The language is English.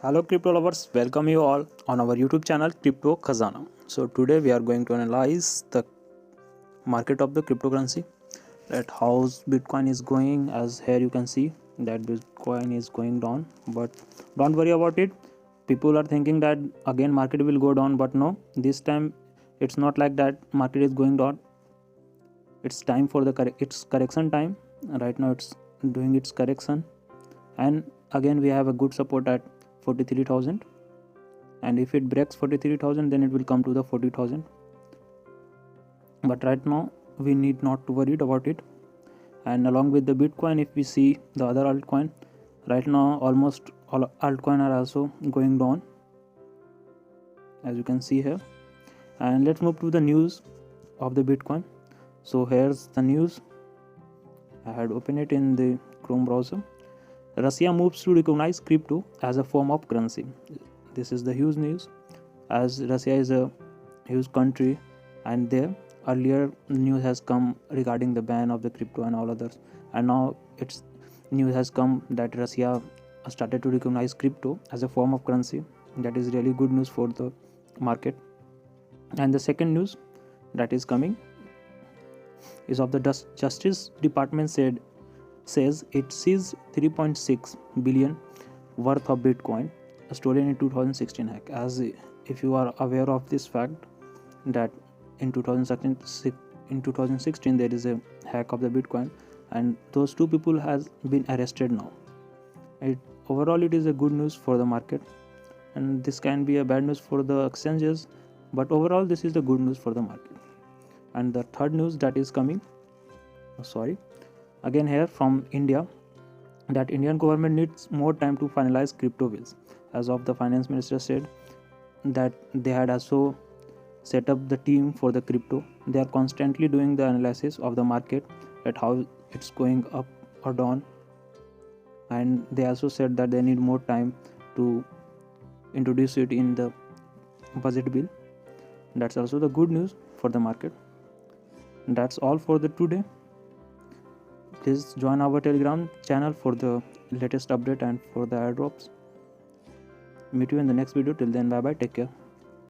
Hello crypto lovers, welcome you all on our YouTube channel Cryptokhazana. So today we are going to analyze the market of the cryptocurrency, that how Bitcoin is going. As here you can see that Bitcoin is going down, but don't worry about it. People are thinking that again market will go down, but no, this time it's not like that. Market is going down. It's time for it's correction time. Right now it's doing its correction, and again we have a good support at 43,000, and if it breaks 43,000 then it will come to the 40,000, but right now we need not to worry about it. And along with the Bitcoin, if we see the other altcoin, right now almost all altcoin are also going down, as you can see here. And let's move to the news of the Bitcoin. So here's the news. I had opened it in the Chrome browser. Russia moves to recognize crypto as a form of currency. This is the huge news, as Russia is a huge country, and there earlier news has come regarding the ban of the crypto and all others, and now it's news has come that Russia started to recognize crypto as a form of currency. That is really good news for the market. And the second news that is coming is of the Justice Department says it seized 3.6 billion worth of Bitcoin stolen in 2016 hack. As if you are aware of this fact, that in 2016 there is a hack of the Bitcoin, and those two people has been arrested now. Overall it is a good news for the market, and this can be a bad news for the exchanges, but overall this is the good news for the market. And the third news that is coming, again here from India, that Indian government needs more time to finalize crypto bills. As of the finance minister said that they had also set up the team for the crypto. They are constantly doing the analysis of the market, at how it's going up or down, and they also said that they need more time to introduce it in the budget bill. That's also the good news for the market. That's all for the today. Please join our Telegram channel for the latest update and for the airdrops. Meet you in the next video. Till then, bye bye, take care.